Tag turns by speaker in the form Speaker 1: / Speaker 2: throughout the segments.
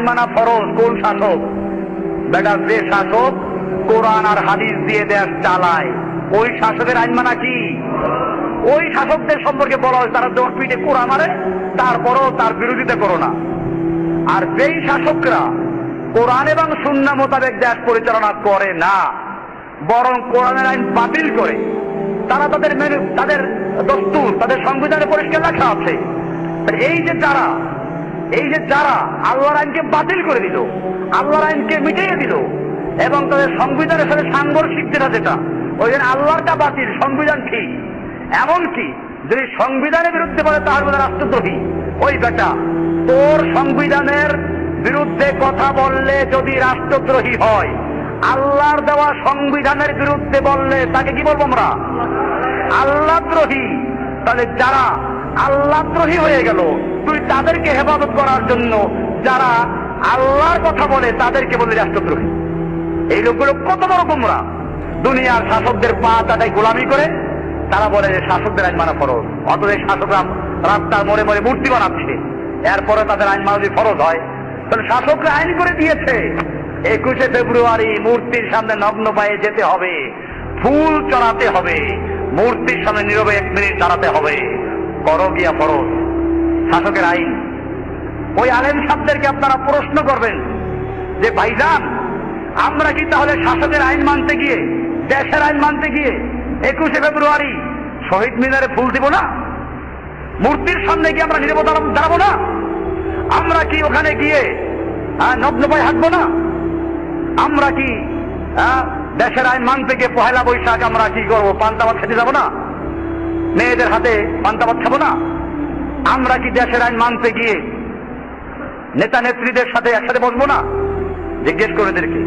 Speaker 1: মানা ফরজ। কোন শাসক? বেটা যে শাসক কোরআন আর হাদিস দিয়ে দেশ চালায়, ওই শাসকের আইন মানা কি? ওই শাসকদের সম্পর্কে বলা হয় তারা দশ পিঠে কোরআন মারে, তারপরও তার বিরোধিতা করো না। আর যেই শাসকরা কোরআন এবং সুন্নাহ মোতাবেক দেশ পরিচালনা করে না, বরং কোরআনের আইন বাতিল করে, তারা তাদের দস্তুর, তাদের সংবিধানে পরিষ্কার লেখা আছে, এই যে যারা আল্লাহর আইনকে বাতিল করে দিল, আল্লাহর আইনকে মিটিয়ে দিল, এবং তাদের সংবিধানের সাথে সাংঘর্ষিক যেটা ওই জন্য আল্লাহরটা বাতিল, সংবিধান ঠিক। এমনকি যদি সংবিধানের বিরুদ্ধে বলে তার মধ্যে রাষ্ট্রদ্রোহী। ওই বেটা, তোর সংবিধানের বিরুদ্ধে কথা বললে যদি রাষ্ট্রদ্রোহী হয়, আল্লাহর দেওয়া সংবিধানের বিরুদ্ধে বললে তাকে কি বলবো আমরা? আল্লাহদ্রোহী। তাহলে যারা আল্লাহদ্রোহী হয়ে গেল, তুই তাদেরকে হেফাজত করার জন্য যারা আল্লাহর কথা বলে তাদেরকে বলে রাষ্ট্রদ্রোহী। এই লোকগুলো কত বড় গোমরা! দুনিয়ার শাসকদের পা তাদের গোলামি করে তারা বলে যে শাসকদের আইন মানা ফরজ। অথচ শাসকরা রাস্তার মোড়ে মোড়ে মূর্তি বানাচ্ছে, এরপরে তাদের আইন মানা যদি ফরজ হয়, তাহলে শাসকরা আইন করে দিয়েছে 21শে ফেব্রুয়ারি মূর্তির সামনে নগ্ন পায়ে যেতে হবে, ফুল চড়াতে হবে, মূর্তির সামনে নীরবে 1 মিনিট দাঁড়াতে হবে। করো গিয়া ফরজ, শাসকের আইন। ওই আলেম সাহেবদেরকে আপনারা প্রশ্ন করবেন যে ভাইজান, আমরা কি তাহলে শাসকের আইন মানতে গিয়ে, দেশের আইন মানতে গিয়ে 21শে ফেব্রুয়ারি শহীদ মিনারে ফুল দিব না? মূর্তির সামনে গিয়ে আমরা নীরবে দাঁড়াবো না? আমরা কি ওখানে গিয়ে নগ্ন পায়ে হাঁটবো না? আমরা কি দেশের আইন মানতে গিয়ে পহেলা বৈশাখ আমরা কি করবো? পান্তা ভাত খেতে যাবো না? মেয়েদের হাতে পান্তা ভাত খাবো না? আমরা কি দেশের আইন মানতে গিয়ে নেতা নেত্রীদের সাথে একসাথে বসবো না? জিজ্ঞেস করে এদেরকে।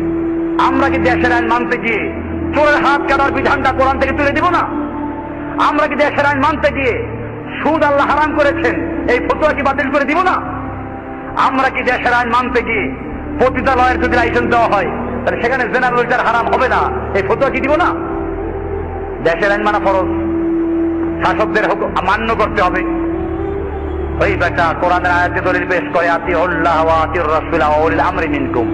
Speaker 1: আমরা কি দেশের আইন মানতে গিয়ে চোরের হাত কাটার বিধানটা কোরআন থেকে তুলে দিব না? আমরা কি দেশের আইন মানতে গিয়ে সুদ আল্লাহ হারাম করেছেন এই ফতোয়া কি বাতিল করে দিব না? আমরা কি দেশের আইন মানতে গিয়ে পতিতালয়ের যদি লাইসেন্স দেওয়া হয় তাহলে সেখানে জেনারেল ওয়েলফেয়ার হারাম হবে না, এই ফতোয়া কি দিব না? দেশের আইন মানা ফরজ, শাসকদের মান্য করতে হবে। ওই বেটা কোরআনের আয়াতে দলিল পেশ করে আতিউল্লাহ ওয়া আতিউর রাসূল ওয়া উলিল আমরি মিনকুম।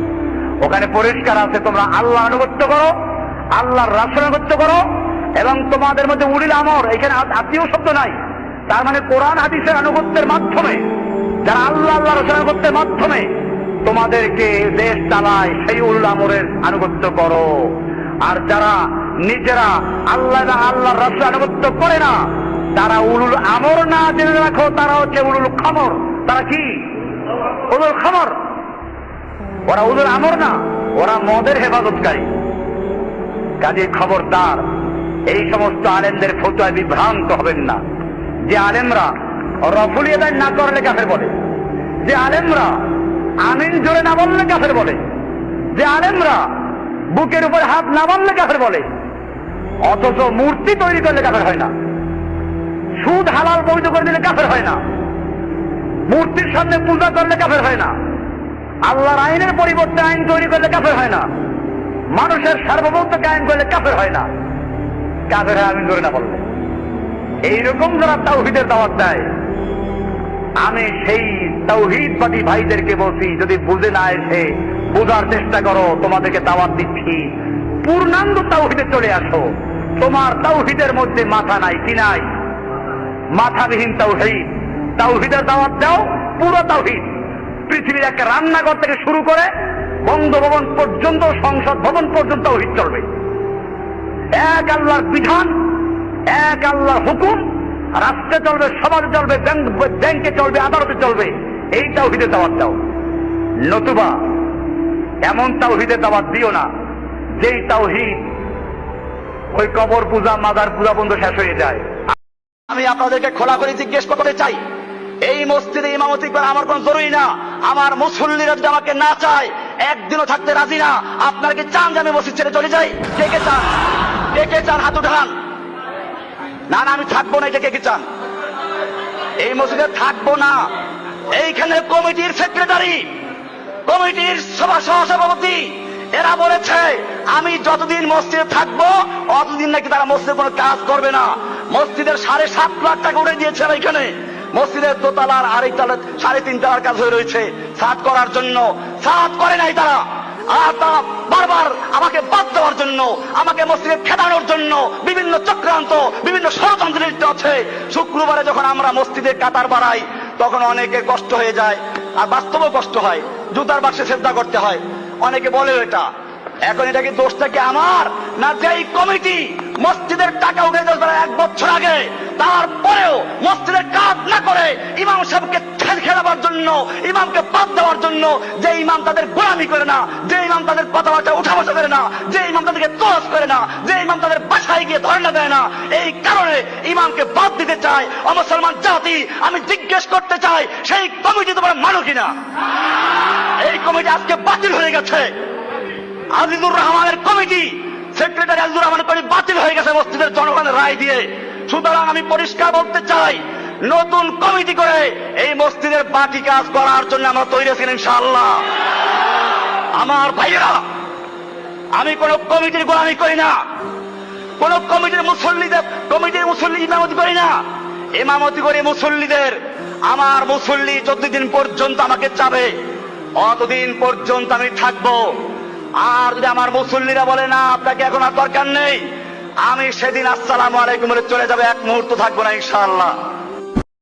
Speaker 1: ওখানে পরিষ্কার আছে তোমরা আল্লাহ আনুগত্য করো, আল্লাহর রাসূল আনুগত্য করো, এবং তোমাদের মধ্যে উলিল আমর, এখানে আত্মীয় শব্দ নাই। তার মানে কোরআন হাদিসের আনুগত্যের মাধ্যমে, যারা আল্লাহ রাসূল আনুগত্যের মাধ্যমে তোমাদেরকে দেশ চালায়, সেই উলুল আমরের আনুগত্য করো। আর যারা নিজেরা আল্লাহ এবং আল্লাহর রাসূল আনুগত্য করে না, তারা উলুল আমর না, জেনে রাখো তারা হচ্ছে উলুল খামর। তারা কি? উলুল খামর। ওরা উলুল আমর না, ওরা মদের হেফাজতকারী। কাজে খবরদার, এই সমস্ত আলেমদের ফতোয়ায় বিভ্রান্ত হবেন না। যে আলেমরা রফুল ইয়াদান না করলে কাফের বলে, যে আলেমরা আমিন জোরে না বললে কাফের বলে, যে আলেমরা বুকের উপর হাত না বাঁধলে কাফের বলে, অথচ মূর্তি তৈরি করলে কাফের হয় না, সুদ হালাল বৈধ করে দিলে কাফের হয় না, মূর্তির সামনে পূজা করলে কাফের হয় না, আল্লাহর আইনের পরিবর্তে আইন তৈরি করলে কাফের হয় না, মানুষের সার্বভৌমত্বকে আইন করলে কাফের হয় না, কাফের হয় আমিন জোরে না বললে। এইরকম যারা তাওহীদের দাওয়াত দেয়, আমি সেই তাওহীদবাদী ভাইদেরকে বলছি, যদি বুঝে না এসে বোঝার চেষ্টা করো, তোমাদেরকে দাওয়াত দিচ্ছি, পূর্ণাঙ্গ তাওহীদে চলে আসো। তোমার তাওহীদের মধ্যে মাথা নাই, কি নাই? মাথাবিহীন তাওহীদ। তাওহীদের দাওয়াত দাও, পুরো তাওহীদ। পৃথিবীর একটা রান্নাঘর থেকে শুরু করে বঙ্গভবন পর্যন্ত, সংসদ ভবন পর্যন্ত তাওহীদ চলবে। এক আল্লাহর বিধান, এক আল্লাহর হুকুম, রাষ্ট্রে চলবে, সমাজে চলবে, ব্যাংকে চলবে, আদালতে চলবে। এই তাওহীদের দাওয়াত দাও। নতুবা এমন তাওহীদের দাওয়াত দিও না যেই তাওহীদ ওই কবর পূজা, মাজার পূজা বন্ধ শেষ হয়ে যায়। আমি আপনাদেরকে খোলা করে জিজ্ঞেস করতে চাই, এই মসজিদে ইমামতি করা আমার কোন জরুরি না। আমার মুসল্লিরা যদি আমাকে না চায়, একদিনও থাকতে রাজি না। আপনারা কি চান যে আমি মসজিদ ছেড়ে চলে যাই? কে কে চান? কে কে চান? হাত উঠান। না না, আমি থাকবো না, এটা কে কে চান? এই মসজিদে থাকবো না। এইখানে কমিটির সেক্রেটারি, কমিটির সভাপতি, এরা বলেছে আমি যতদিন মসজিদে থাকবো অতদিন নাকি তারা মসজিদে কোনো কাজ করবে না। মসজিদের 7.5 লাখ টাকা উঠে দিয়েছে এখানে।
Speaker 2: মসজিদের দোতলার আরেক তলা 3.5 তলার কাজ হয়ে রয়েছে ছাদ করার জন্য, ছাদ করে নাই তারা। আর তারা বারবার আমাকে বাদ দেওয়ার জন্য, আমাকে মসজিদে খেদানোর জন্য বিভিন্ন চক্রান্ত, বিভিন্ন ষড়যন্ত্র লিপ্ত আছে। শুক্রবারে যখন আমরা মসজিদে কাতার বাড়াই তখন অনেকের কষ্ট হয়ে যায়, আর বাস্তবেও কষ্ট হয়, জুতার বাক্সে শ্রদ্ধা করতে হয়। অনেকে বলে এটা, এখন এটা কি দোষটা কি আমার, না যেই কমিটি মসজিদের টাকা উঠে দিয়েছে তারা 1 বছর আগে, তারপরেও মসজিদের কাজ না করে ইমাম সাহেবকে খেলাবার জন্য, ইমামকে বাদ দেওয়ার জন্য, যে ইমাম তাদের গোলামি করে না, যে ইমাম তাদের কথাবার্তা উঠা বসা করে না, যে ইমাম তাদেরকে তোয়াজ করে না, যে ইমাম তাদের বাসায় গিয়ে ধর্ণা দেয় না, এই কারণে ইমামকে বাদ দিতে চায় অমুসলমান জাতি। আমি জিজ্ঞেস করতে চাই, সেই কমিটি তোমরা মানো কিনা? এই কমিটি আজকে বাতিল হয়ে গেছে। আজিজুর রহমানের কমিটি, সেক্রেটারি আজিজুর রহমানের কমিটি বাতিল হয়ে গেছে মসজিদের জনগণের রায় দিয়ে। সুতরাং আমি পরিষ্কার বলতে চাই, নতুন কমিটি করে এই মসজিদের বাকি কাজ করার জন্য আমরা তৈরি আছি ইনশাআল্লাহ। আমার ভাইয়েরা, আমি কোন কমিটির গোলামি করি না, কোন কমিটির মুসল্লি ইমামতি করি না, ইমামতি করি মুসল্লিদের। আমার মুসল্লি যতদিন পর্যন্ত আমাকে চাবে অতদিন পর্যন্ত আমি থাকবো। আর যদি আমার মুসল্লিরা বলে না আপনাকে এখন আর দরকার নেই, আমি সেদিন আসসালামু আলাইকুম বলে চলে যাবে, 1 মুহূর্ত থাকবো না ইনশাআল্লাহ।